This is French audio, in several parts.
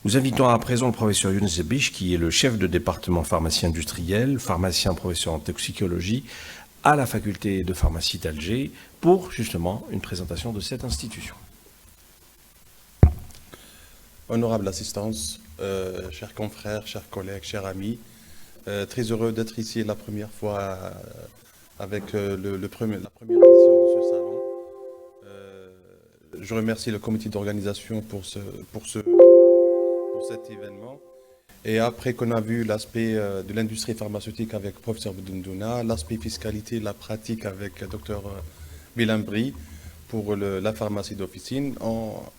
Nous invitons à présent le professeur Younes Zebish, qui est le chef de département pharmacie industrielle, pharmacien professeur en toxicologie à la faculté de pharmacie d'Alger, pour justement une présentation de cette institution. Honorable assistance, chers confrères, chers collègues, chers amis, très heureux d'être ici la première fois avec la première édition de ce salon. Je remercie le comité d'organisation pour cet événement. Et après qu'on a vu l'aspect de l'industrie pharmaceutique avec le professeur Boudendouna, l'aspect fiscalité, la pratique avec le docteur Bilambri pour la pharmacie d'officine,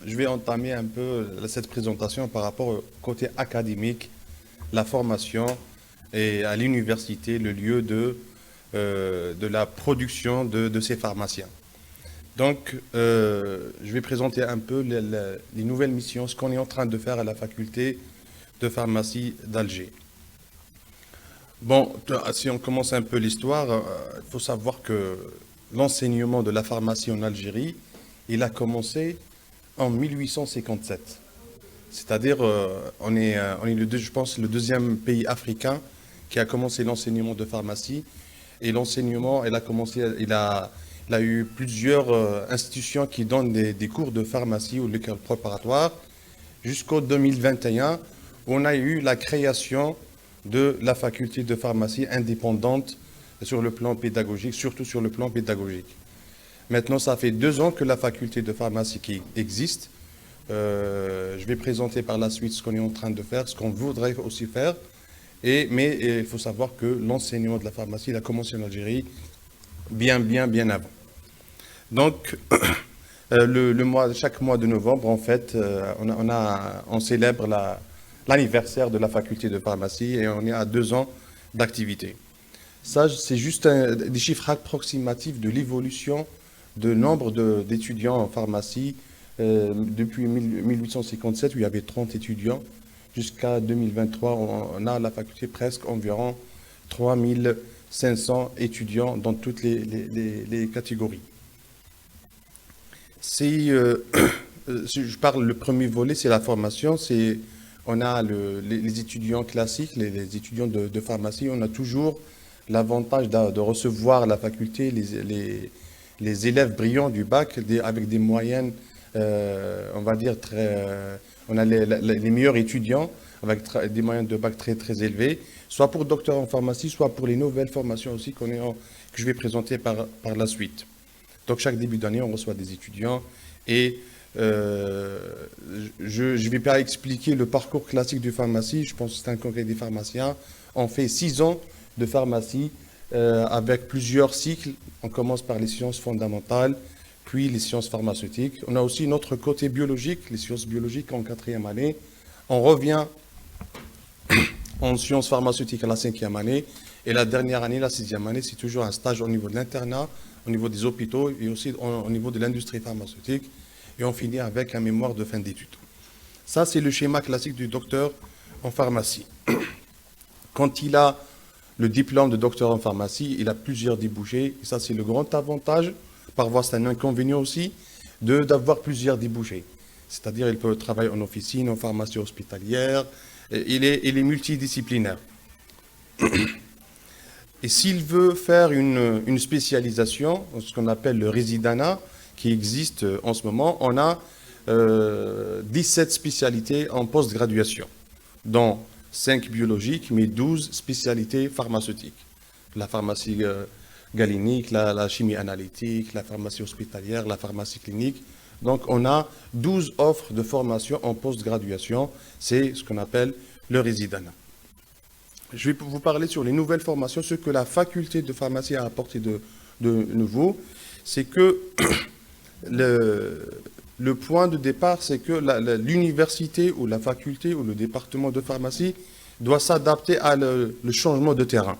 je vais entamer un peu cette présentation par rapport au côté académique, la formation et à l'université, le lieu de la production de ces pharmaciens. Donc, je vais présenter un peu les nouvelles missions, ce qu'on est en train de faire à la faculté de pharmacie d'Alger. Bon, si on commence un peu l'histoire, il faut savoir que l'enseignement de la pharmacie en Algérie, il a commencé en 1857. C'est-à-dire, on est je pense, le deuxième pays africain qui a commencé l'enseignement de pharmacie. Et l'enseignement, il a eu plusieurs institutions qui donnent des cours de pharmacie ou l'école préparatoire jusqu'au 2021, où on a eu la création de la faculté de pharmacie indépendante sur le plan pédagogique, surtout sur le plan pédagogique. Maintenant, ça fait 2 ans que la faculté de pharmacie qui existe. Je vais présenter par la suite ce qu'on est en train de faire, ce qu'on voudrait aussi faire. Mais il faut savoir que l'enseignement de la pharmacie, il a commencé en Algérie bien avant. Donc, chaque mois de novembre, en fait, on célèbre l'anniversaire de la faculté de pharmacie et on est à 2 ans d'activité. Ça, c'est juste des chiffres approximatifs de l'évolution de nombre d'étudiants en pharmacie depuis 1857, où il y avait 30 étudiants, jusqu'à 2023, on a à la faculté presque environ 3500 étudiants dans toutes les catégories. Si je parle, le premier volet, c'est la formation. On a les étudiants classiques, les étudiants de pharmacie. On a toujours l'avantage de recevoir à la faculté les élèves brillants du bac avec des moyennes, on va dire, on a les meilleurs étudiants avec des moyennes de bac très élevés, soit pour docteur en pharmacie, soit pour les nouvelles formations aussi que je vais présenter par la suite. Donc, chaque début d'année, on reçoit des étudiants et je ne vais pas expliquer le parcours classique de pharmacie. Je pense que c'est un congrès des pharmaciens. On fait 6 ans de pharmacie avec plusieurs cycles. On commence par les sciences fondamentales, puis les sciences pharmaceutiques. On a aussi notre côté biologique, les sciences biologiques en 4e année. On revient en sciences pharmaceutiques à la 5e année. Et la dernière année, la 6e année, c'est toujours un stage au niveau de l'internat, au niveau des hôpitaux et aussi au niveau de l'industrie pharmaceutique. Et on finit avec un mémoire de fin d'études. Ça, c'est le schéma classique du docteur en pharmacie. Quand il a le diplôme de docteur en pharmacie, il a plusieurs débouchés. Et ça, c'est le grand avantage. Parfois, c'est un inconvénient aussi d'avoir plusieurs débouchés. C'est-à-dire, il peut travailler en officine, en pharmacie hospitalière. Il est multidisciplinaire. Et s'il veut faire une spécialisation, ce qu'on appelle le résidanat, qui existe en ce moment, on a 17 spécialités en post-graduation, dont 5 biologiques, mais 12 spécialités pharmaceutiques. La pharmacie galénique, la chimie analytique, la pharmacie hospitalière, la pharmacie clinique. Donc, on a 12 offres de formation en post-graduation. C'est ce qu'on appelle le résidanat. Je vais vous parler sur les nouvelles formations. Ce que la faculté de pharmacie a apporté de nouveau, c'est que le point de départ, c'est que l'université ou la faculté ou le département de pharmacie doit s'adapter à le changement de terrain.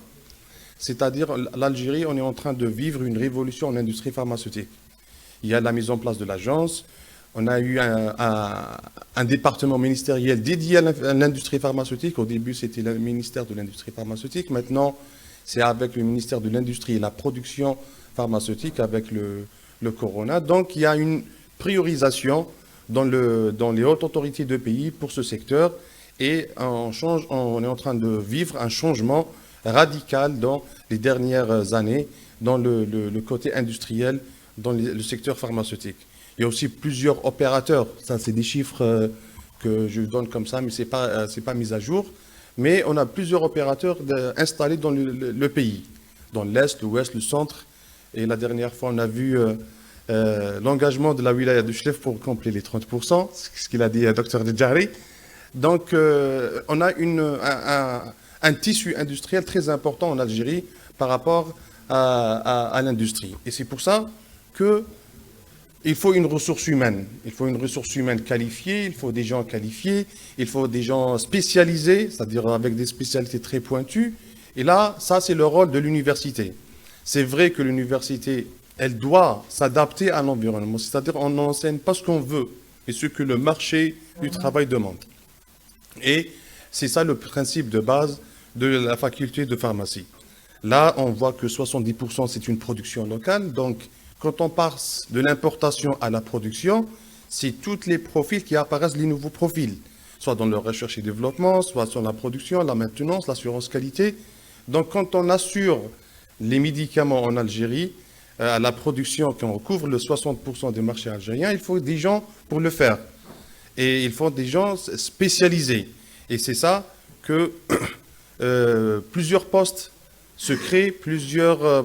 C'est-à-dire, l'Algérie, on est en train de vivre une révolution en industrie pharmaceutique. Il y a la mise en place de l'agence. On a eu un département ministériel dédié à l'industrie pharmaceutique. Au début, c'était le ministère de l'Industrie pharmaceutique. Maintenant, c'est avec le ministère de l'Industrie et la production pharmaceutique, avec le Corona. Donc, il y a une priorisation dans les hautes autorités de pays pour ce secteur. Et on est en train de vivre un changement radical dans les dernières années, dans le côté industriel, dans le secteur pharmaceutique. Il y a aussi plusieurs opérateurs, ça c'est des chiffres que je donne comme ça, mais c'est pas mis à jour. Mais on a plusieurs opérateurs installés dans le pays, dans l'Est, l'Ouest, le Centre. Et la dernière fois, on a vu l'engagement de la wilaya de Chlef pour compléter les 30%, ce qu'il a dit Dr Djari. Donc, on a un tissu industriel très important en Algérie par rapport à l'industrie. Et c'est pour ça qu'il faut une ressource humaine. Il faut une ressource humaine qualifiée, il faut des gens qualifiés, il faut des gens spécialisés, c'est-à-dire avec des spécialités très pointues. Et là, ça, c'est le rôle de l'université. C'est vrai que l'université, elle doit s'adapter à l'environnement, c'est-à-dire on n'enseigne pas ce qu'on veut, mais ce que le marché du travail demande. Et c'est ça le principe de base de la faculté de pharmacie. Là, on voit que 70% c'est une production locale, donc quand on passe de l'importation à la production, c'est tous les profils qui apparaissent, les nouveaux profils, soit dans la recherche et développement, soit sur la production, la maintenance, l'assurance qualité. Donc quand on assure les médicaments en Algérie, à la production, quand on couvre le 60% des marchés algériens, il faut des gens pour le faire. Et il faut des gens spécialisés. Et c'est ça que plusieurs postes se créent, plusieurs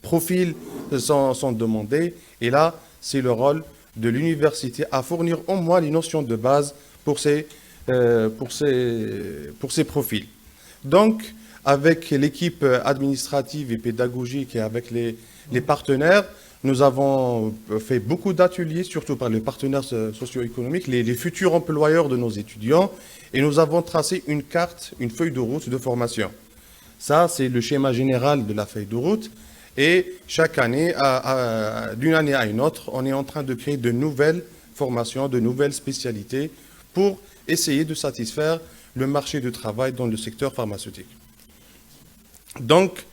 profils sont demandés. Et là, c'est le rôle de l'université à fournir au moins les notions de base pour ces profils. Donc, avec l'équipe administrative et pédagogique et avec les partenaires, nous avons fait beaucoup d'ateliers, surtout par les partenaires socio-économiques, les futurs employeurs de nos étudiants, et nous avons tracé une carte, une feuille de route de formation. Ça, c'est le schéma général de la feuille de route. Et chaque année, d'une année à une autre, on est en train de créer de nouvelles formations, de nouvelles spécialités pour essayer de satisfaire le marché du travail dans le secteur pharmaceutique. Donc,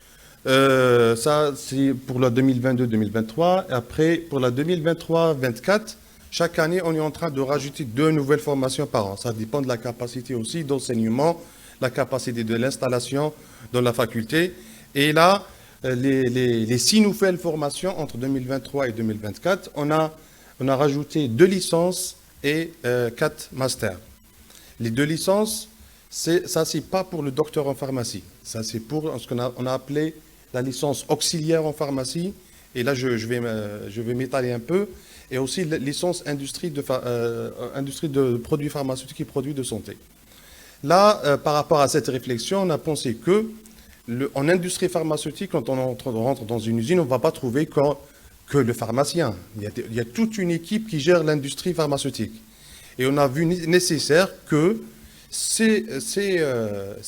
ça, c'est pour la 2022-2023. Après, pour la 2023-2024, chaque année, on est en train de rajouter 2 nouvelles formations par an. Ça dépend de la capacité aussi d'enseignement, la capacité de l'installation dans la faculté. Et là, les 6 nouvelles formations entre 2023 et 2024, on a rajouté 2 licences et 4 masters. Les 2 licences, ça, c'est pas pour le docteur en pharmacie. Ça, c'est pour ce qu'on a appelé la licence auxiliaire en pharmacie. Et là, je vais m'étaler un peu. Et aussi la licence industrie de produits pharmaceutiques et produits de santé. Là, par rapport à cette réflexion, on a pensé que en industrie pharmaceutique, quand on rentre dans une usine, on ne va pas trouver que le pharmacien. Il y a toute une équipe qui gère l'industrie pharmaceutique. Et on a vu nécessaire que ces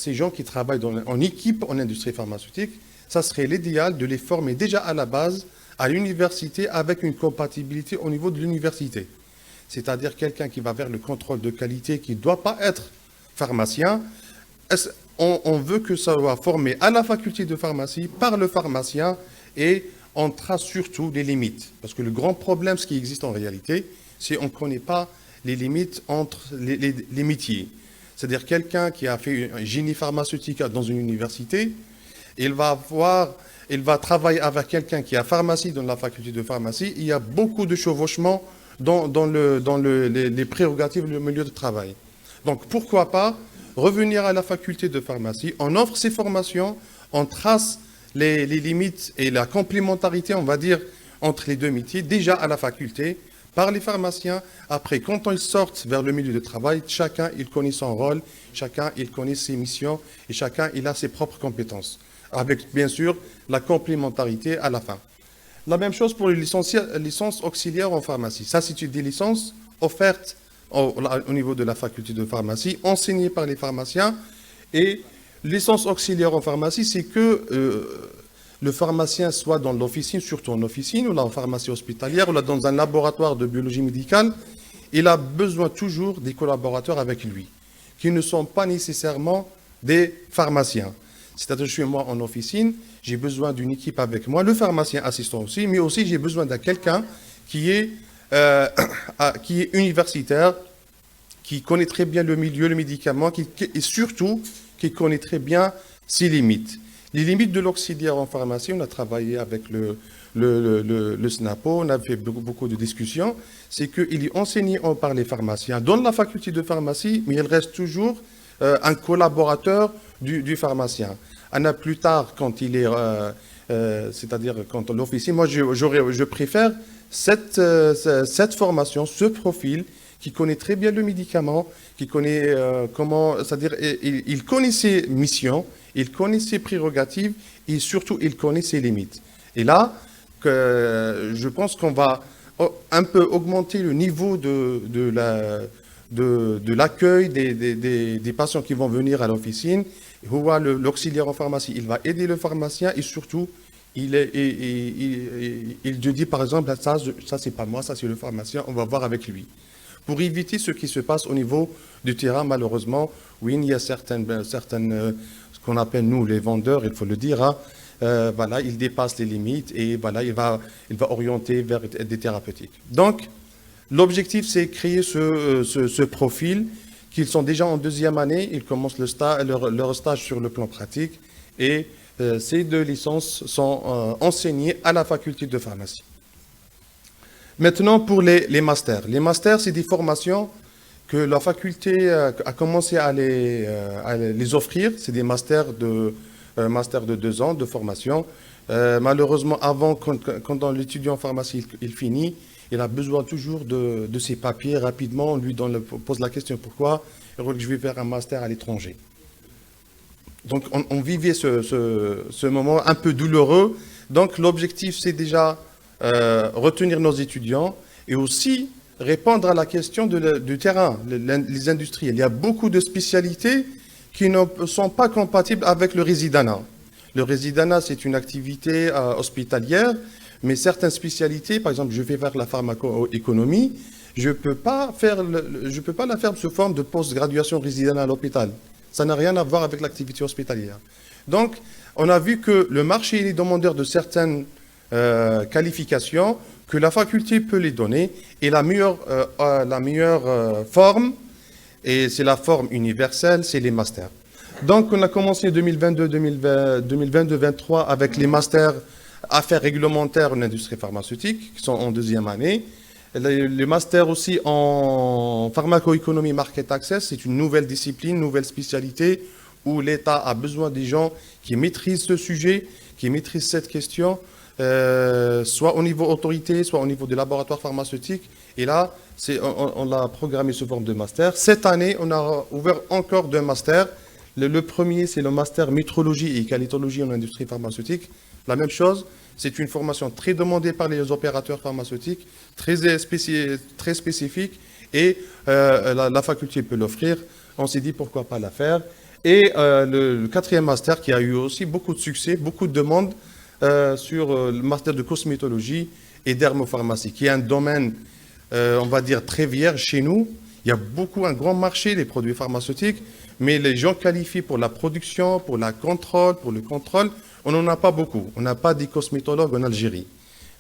gens qui travaillent en équipe en industrie pharmaceutique, ça serait l'idéal de les former déjà à la base à l'université avec une compatibilité au niveau de l'université. C'est-à-dire quelqu'un qui va vers le contrôle de qualité, qui ne doit pas être pharmacien. On veut que ça soit formé à la faculté de pharmacie par le pharmacien et on trace surtout les limites. Parce que le grand problème, ce qui existe en réalité, c'est qu'on ne connaît pas les limites entre les métiers. C'est-à-dire quelqu'un qui a fait un génie pharmaceutique dans une université, il va travailler avec quelqu'un qui a pharmacie dans la faculté de pharmacie. Il y a beaucoup de chevauchements dans les prérogatives du milieu de travail. Donc pourquoi pas revenir à la faculté de pharmacie, on offre ces formations, on trace les limites et la complémentarité, on va dire, entre les 2 métiers, déjà à la faculté, par les pharmaciens. Après, quand ils sortent vers le milieu de travail, chacun, il connaît son rôle, chacun, il connaît ses missions et chacun, il a ses propres compétences. Avec, bien sûr, la complémentarité à la fin. La même chose pour les licences auxiliaires en pharmacie. Ça, c'est des licences offertes au niveau de la faculté de pharmacie, enseignées par les pharmaciens. Et licence auxiliaire en pharmacie, c'est que le pharmacien soit dans l'officine, surtout en officine, ou là en pharmacie hospitalière, ou là dans un laboratoire de biologie médicale, il a besoin toujours des collaborateurs avec lui, qui ne sont pas nécessairement des pharmaciens. C'est-à-dire, je suis moi en officine, j'ai besoin d'une équipe avec moi, le pharmacien assistant aussi, mais aussi j'ai besoin de quelqu'un qui est qui est universitaire, qui connaît très bien le milieu, le médicament, et surtout qui connaît très bien ses limites. Les limites de l'auxiliaire en pharmacie, on a travaillé avec le SNAPO, on a fait beaucoup de discussions, c'est qu'il est enseigné par les pharmaciens dans la faculté de pharmacie, mais il reste toujours un collaborateur du pharmacien. Un an plus tard, quand il est, c'est-à-dire quand l'officier, moi je préfère cette formation, ce profil, qui connaît très bien le médicament, qui connaît comment, c'est-à-dire il connaît ses missions, il connaît ses prérogatives et surtout il connaît ses limites. Et là, je pense qu'on va un peu augmenter le niveau de l'accueil des patients qui vont venir à l'officine. L'auxiliaire en pharmacie, il va aider le pharmacien et surtout, il te dit par exemple, ça c'est pas moi, ça c'est le pharmacien, on va voir avec lui. Pour éviter ce qui se passe au niveau du terrain, malheureusement, oui, il y a certaines ce qu'on appelle nous les vendeurs, il faut le dire, hein, voilà, ils dépassent les limites et voilà, il va orienter vers des thérapeutiques. Donc, l'objectif, c'est créer ce profil, qu'ils sont déjà en deuxième année, ils commencent leur stage sur le plan pratique et ces 2 licences sont enseignées à la faculté de pharmacie. Maintenant, pour les masters. Les masters, c'est des formations que la faculté a commencé à les offrir. C'est des masters de 2 ans de formation. Malheureusement, avant, quand l'étudiant en pharmacie il finit, il a besoin toujours de ses papiers rapidement. On lui pose la question pourquoi. Il dit que je vais faire un master à l'étranger. Donc, on vivait ce moment un peu douloureux. Donc, l'objectif, c'est déjà retenir nos étudiants et aussi répondre à la question du terrain, les industries. Il y a beaucoup de spécialités qui ne sont pas compatibles avec le résidanat. Le résidanat, c'est une activité hospitalière, mais certaines spécialités, par exemple, je vais vers la pharmacoéconomie, je ne peux pas la faire sous forme de post-graduation résidanat à l'hôpital. Ça n'a rien à voir avec l'activité hospitalière. Donc, on a vu que le marché est demandeur de certaines qualifications que la faculté peut les donner et la meilleure forme, et c'est la forme universelle, c'est les masters. Donc on a commencé 2022-2023 avec les masters affaires réglementaires en industrie pharmaceutique qui sont en 2e année. Les masters aussi en pharmacoéconomie market access, c'est une nouvelle discipline, nouvelle spécialité où l'État a besoin des gens qui maîtrisent ce sujet, qui maîtrisent cette question, soit au niveau autorité, soit au niveau des laboratoires pharmaceutiques. Et là, on l'a programmé sous forme de master. Cette année, on a ouvert encore 2 masters. Le premier, c'est le master métrologie et qualitologie en industrie pharmaceutique. La même chose, c'est une formation très demandée par les opérateurs pharmaceutiques, très spécifique, et la faculté peut l'offrir. On s'est dit pourquoi pas la faire. Et le 4e master qui a eu aussi beaucoup de succès, beaucoup de demandes sur le master de cosmétologie et dermopharmacie, qui est un domaine, on va dire, très vierge chez nous. Il y a un grand marché des produits pharmaceutiques, mais les gens qualifiés pour la production, pour le contrôle, on n'en a pas beaucoup. On n'a pas des cosmétologues en Algérie.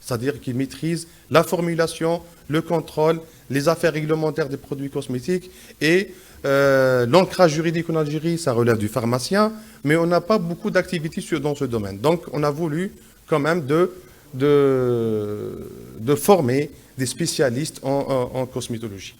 C'est-à-dire qu'ils maîtrisent la formulation, le contrôle, les affaires réglementaires des produits cosmétiques et l'ancrage juridique en Algérie, ça relève du pharmacien, mais on n'a pas beaucoup d'activités dans ce domaine. Donc, on a voulu quand même de former des spécialistes en cosmétologie.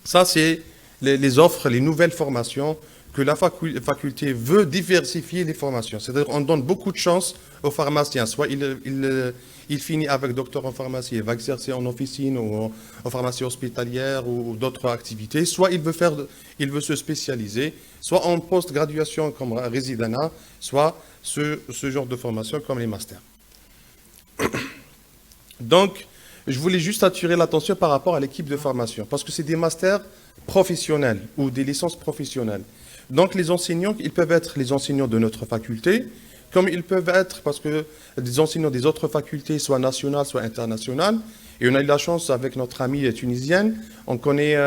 Ça, c'est les offres, les nouvelles formations que la faculté veut diversifier les formations. C'est-à-dire qu'on donne beaucoup de chance aux pharmaciens. Soit il finit avec docteur en pharmacie, il va exercer en officine ou en pharmacie hospitalière ou d'autres activités. Soit il veut se spécialiser, soit en post-graduation comme résidanat, soit ce genre de formation comme les masters. Donc, je voulais juste attirer l'attention par rapport à l'équipe de formation, parce que c'est des masters professionnels ou des licences professionnelles. Donc, les enseignants, ils peuvent être les enseignants de notre faculté, comme ils peuvent être, parce que des enseignants des autres facultés, soit nationales, soit internationales. Et on a eu la chance avec notre amie tunisienne, on connaît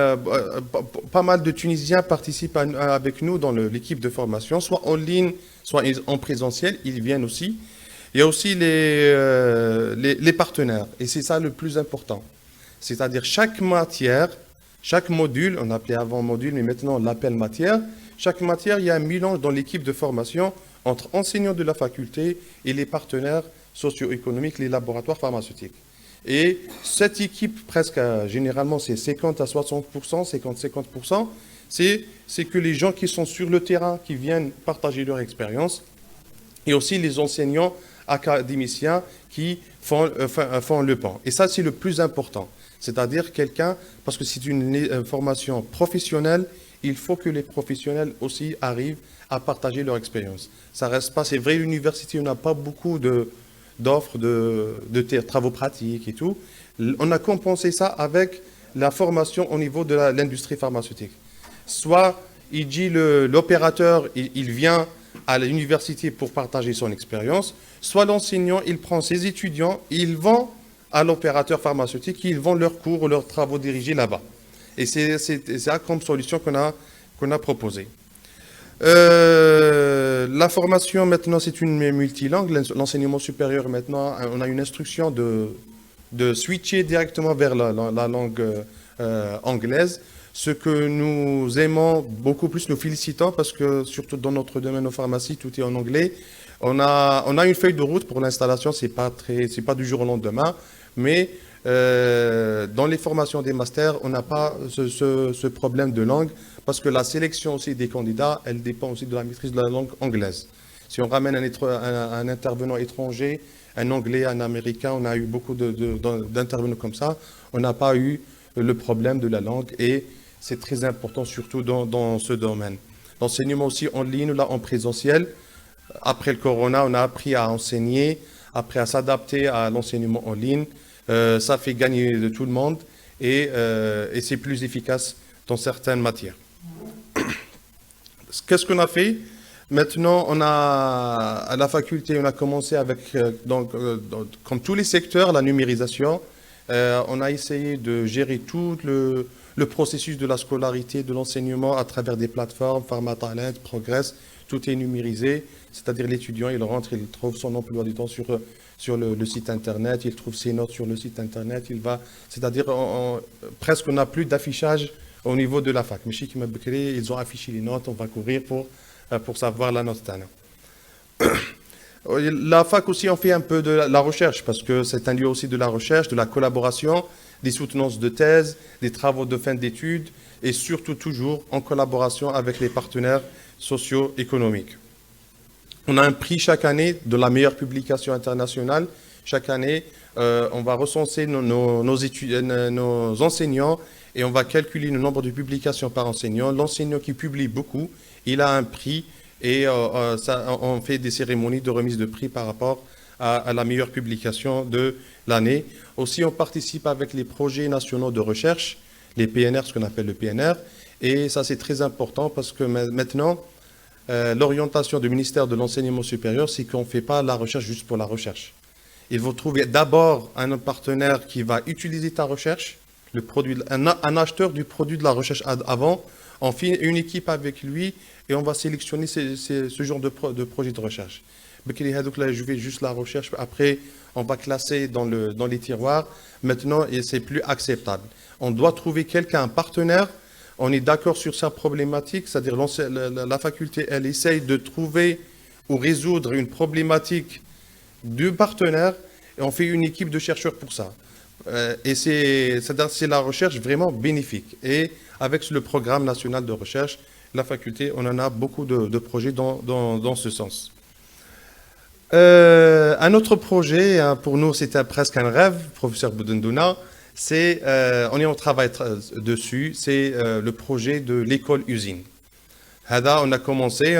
pas mal de Tunisiens participent avec nous dans l'équipe de formation, soit en ligne, soit en présentiel, ils viennent aussi. Il y a aussi les partenaires, et c'est ça le plus important. C'est-à-dire chaque matière, chaque module, on appelait avant module, mais maintenant on l'appelle matière. Chaque matière, il y a un mélange dans l'équipe de formation entre enseignants de la faculté et les partenaires socio-économiques, les laboratoires pharmaceutiques. Et cette équipe, presque généralement, c'est 50 à 60%, 50-50%, c'est que les gens qui sont sur le terrain, qui viennent partager leur expérience, et aussi les enseignants académiciens qui font le pan. Et ça, c'est le plus important. C'est-à-dire quelqu'un, parce que c'est une formation professionnelle, il faut que les professionnels aussi arrivent à partager leur expérience. Ça reste pas, c'est vrai, l'université, on n'a pas beaucoup d'offres de travaux pratiques et tout. On a compensé ça avec la formation au niveau de l'industrie pharmaceutique. Soit, il dit l'opérateur, il vient à l'université pour partager son expérience, soit l'enseignant, il prend ses étudiants, ils vont à l'opérateur pharmaceutique, ils vont leurs cours ou leurs travaux dirigés là-bas. Et c'est ça comme solution qu'on a proposée. La formation, maintenant, c'est une multilangue. L'enseignement supérieur, maintenant, on a une instruction de switcher directement vers la langue anglaise. Ce que nous aimons beaucoup plus, nous félicitons, parce que surtout dans notre domaine de pharmacie, tout est en anglais. On a une feuille de route pour l'installation, c'est pas du jour au lendemain, mais dans les formations des masters, on n'a pas ce problème de langue, parce que la sélection aussi des candidats, elle dépend aussi de la maîtrise de la langue anglaise. Si on ramène un intervenant étranger, un anglais, un américain, on a eu beaucoup d'intervenants comme ça, on n'a pas eu le problème de la langue, et c'est très important surtout dans ce domaine. L'enseignement aussi en ligne, là en présentiel, après le corona, on a appris à enseigner, après à s'adapter à l'enseignement en ligne. Ça fait gagner de tout le monde et c'est plus efficace dans certaines matières. Qu'est-ce qu'on a fait? Maintenant, à la faculté, on a commencé avec, comme tous les secteurs, la numérisation. On a essayé de gérer tout le processus de la scolarité, de l'enseignement à travers des plateformes, PharmaTalent, Progress, tout est numérisé. C'est-à-dire l'étudiant, il rentre, il trouve son emploi du temps sur le site internet, il trouve ses notes sur le site internet, c'est-à-dire presque on n'a plus d'affichage au niveau de la fac. Mais chez Kima Bekri, ils ont affiché les notes, on va courir pour savoir la note. La fac aussi, on fait un peu de la recherche, parce que c'est un lieu aussi de la recherche, de la collaboration, des soutenances de thèse, des travaux de fin d'études, et surtout toujours en collaboration avec les partenaires socio-économiques. On a un prix chaque année de la meilleure publication internationale. Chaque année, on va recenser nos enseignants et on va calculer le nombre de publications par enseignant. L'enseignant qui publie beaucoup, il a un prix et on fait des cérémonies de remise de prix par rapport à la meilleure publication de l'année. Aussi, on participe avec les projets nationaux de recherche, les PNR, ce qu'on appelle le PNR. Et ça, c'est très important parce que maintenant, l'orientation du ministère de l'Enseignement supérieur, c'est qu'on ne fait pas la recherche juste pour la recherche. Il faut trouver d'abord un partenaire qui va utiliser ta recherche, un acheteur du produit de la recherche avant. On fait une équipe avec lui et on va sélectionner ce genre de projet de recherche. Là, je vais juste la recherche, après on va classer dans les tiroirs. Maintenant, c'est plus acceptable. On doit trouver quelqu'un, un partenaire. On est d'accord sur sa problématique, c'est-à-dire la faculté, elle essaye de trouver ou résoudre une problématique du partenaire et on fait une équipe de chercheurs pour ça. Et c'est la recherche vraiment bénéfique. Et avec le programme national de recherche, la faculté, on en a beaucoup de projets dans ce sens. Un autre projet, pour nous, c'était presque un rêve, professeur Boudendouna, on est en travail dessus, c'est le projet de l'école-usine. On a commencé,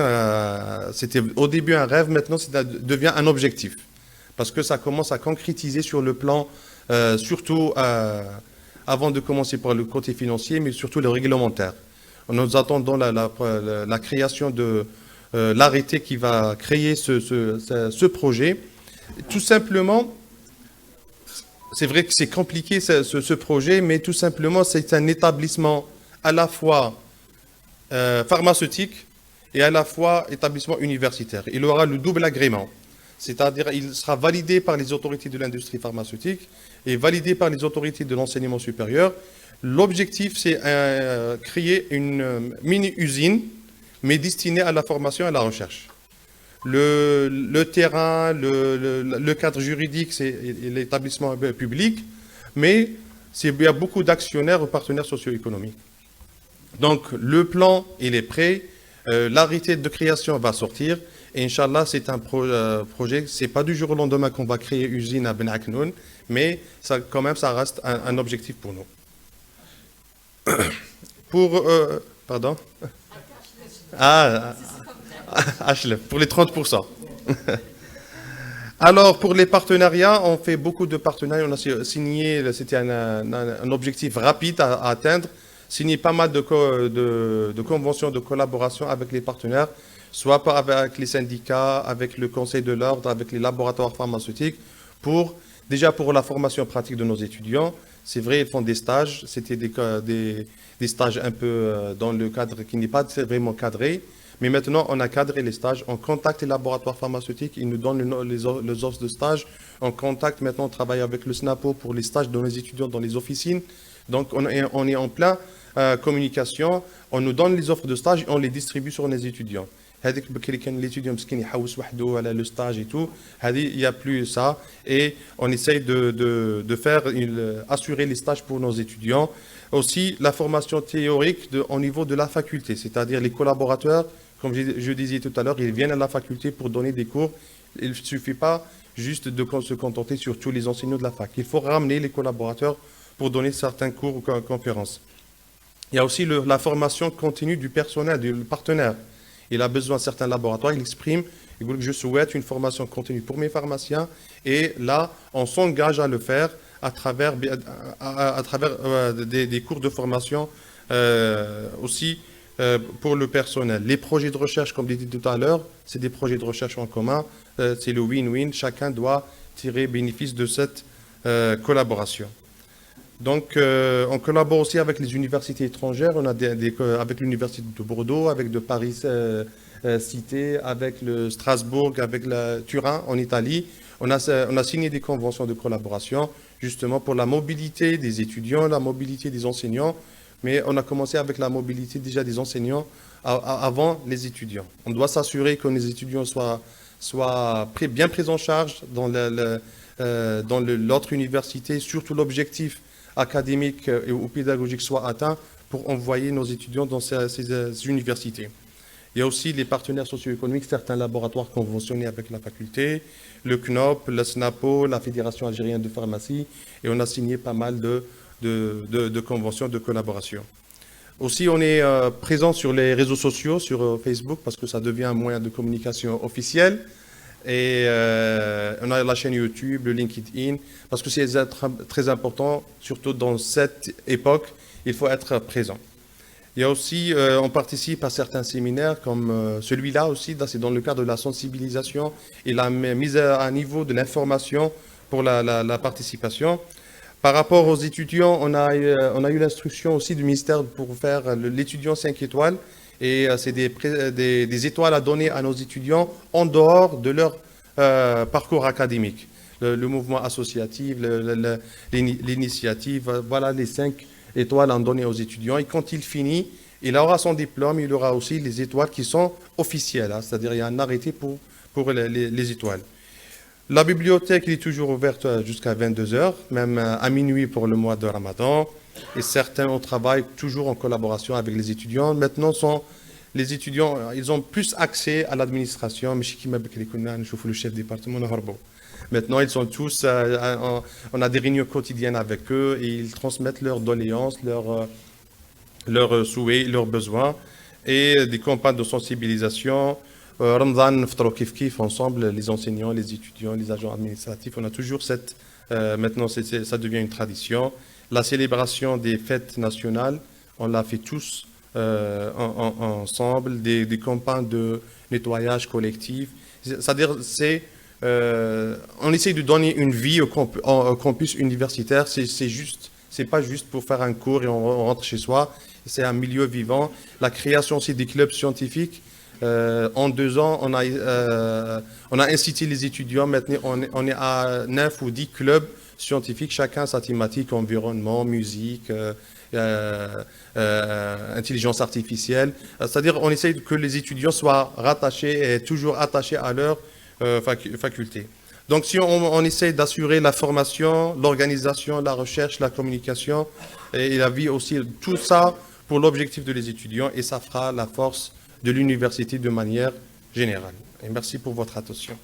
c'était au début un rêve, maintenant ça devient un objectif. Parce que ça commence à concrétiser sur le plan, surtout avant de commencer par le côté financier, mais surtout le réglementaire. Nous attendons la création de l'arrêté qui va créer ce projet. Tout simplement, c'est vrai que c'est compliqué ce projet, mais tout simplement, c'est un établissement à la fois pharmaceutique et à la fois établissement universitaire. Il aura le double agrément. c'est-à-dire il sera validé par les autorités de l'industrie pharmaceutique et validé par les autorités de l'enseignement supérieur. L'objectif, c'est créer une mini-usine, mais destinée à la formation et à la recherche. Le terrain, le cadre juridique, c'est l'établissement public, mais il y a beaucoup d'actionnaires ou partenaires socio-économiques. Donc, le plan, il est prêt. L'arrêté de création va sortir. Et Inch'Allah, c'est un projet, c'est pas du jour au lendemain qu'on va créer une usine à Ben Aknoun, mais ça, quand même, ça reste un objectif pour nous. Pardon. Pour les 30%. Alors, pour les partenariats, on fait beaucoup de partenariats. On a signé, c'était un objectif rapide à atteindre, signé pas mal de conventions de collaboration avec les partenaires, soit avec les syndicats, avec le Conseil de l'ordre, avec les laboratoires pharmaceutiques, déjà pour la formation pratique de nos étudiants. C'est vrai, ils font des stages, c'était des stages un peu dans le cadre qui n'est pas vraiment cadré, mais maintenant on a cadré les stages, on contacte les laboratoires pharmaceutiques, ils nous donnent les offres de stage, on contacte maintenant, on travaille avec le SNAPO pour les stages de nos étudiants dans les officines, donc on est en plein communication, on nous donne les offres de stage et on les distribue sur les étudiants. L'étudiant le stage et tout, il n'y a plus ça et on essaye de faire assurer les stages pour nos étudiants. Aussi la formation théorique au niveau de la faculté, c'est-à-dire les collaborateurs, comme je disais tout à l'heure, ils viennent à la faculté pour donner des cours. Il ne suffit pas juste de se contenter sur tous les enseignants de la fac. Il faut ramener les collaborateurs pour donner certains cours ou conférences. Il y a aussi la formation continue du personnel, du partenaire. Il a besoin de certains laboratoires, il exprime, il dit que je souhaite une formation continue pour mes pharmaciens. Et là, on s'engage à le faire à travers des cours de formation aussi pour le personnel. Les projets de recherche, comme je l'ai dit tout à l'heure, c'est des projets de recherche en commun. C'est le win-win. Chacun doit tirer bénéfice de cette collaboration. Donc, on collabore aussi avec les universités étrangères. On a avec l'université de Bordeaux, avec de Paris Cité, avec le Strasbourg, avec la Turin en Italie. On a signé des conventions de collaboration justement pour la mobilité des étudiants, la mobilité des enseignants. Mais on a commencé avec la mobilité déjà des enseignants avant les étudiants. On doit s'assurer que les étudiants soient bien pris en charge dans l'autre université, surtout l'objectif académique ou pédagogique soit atteint pour envoyer nos étudiants dans ces universités. Il y a aussi les partenaires socio-économiques, certains laboratoires conventionnés avec la faculté, le CNOP, le SNAPO, la Fédération algérienne de pharmacie, et on a signé pas mal de conventions de collaboration. Aussi, on est présent sur les réseaux sociaux, sur Facebook, parce que ça devient un moyen de communication officiel. Et on a la chaîne YouTube, le LinkedIn, parce que c'est très important, surtout dans cette époque, il faut être présent. Il y a aussi, on participe à certains séminaires comme celui-là aussi, c'est dans le cadre de la sensibilisation et la mise à niveau de l'information pour la participation. Par rapport aux étudiants, on a eu l'instruction aussi du ministère pour faire l'étudiant 5 étoiles. Et c'est des étoiles à donner à nos étudiants en dehors de leur parcours académique. Le mouvement associatif, l'initiative, voilà les 5 étoiles à donner aux étudiants. Et quand il finit, il aura son diplôme, il aura aussi les étoiles qui sont officielles. C'est-à-dire il y a un arrêté pour les étoiles. La bibliothèque est toujours ouverte jusqu'à 22 h, même à minuit pour le mois de Ramadan. Et certains, on travaille toujours en collaboration avec les étudiants. Maintenant, les étudiants, ils ont plus accès à l'administration. Le chef de département. Maintenant, ils sont tous, on a des réunions quotidiennes avec eux et ils transmettent leurs doléances, leurs souhaits, leurs besoins et des campagnes de sensibilisation. Ramadan, kif ensemble, les enseignants, les étudiants, les agents administratifs. On a toujours cette, maintenant, ça devient une tradition. La célébration des fêtes nationales, on l'a fait tous ensemble, des campagnes de nettoyage collectif. C'est-à-dire, on essaie de donner une vie au campus universitaire. C'est pas juste pour faire un cours et on rentre chez soi. C'est un milieu vivant. La création aussi des clubs scientifiques. En 2 ans, on a incité les étudiants. Maintenant, on est à 9 ou 10 clubs scientifiques, chacun sa thématique, environnement, musique, intelligence artificielle. C'est-à-dire, on essaye que les étudiants soient rattachés et toujours attachés à leur faculté. Donc, si on essaye d'assurer la formation, l'organisation, la recherche, la communication et la vie aussi, tout ça pour l'objectif de les étudiants, et ça fera la force de l'université de manière générale. Et merci pour votre attention.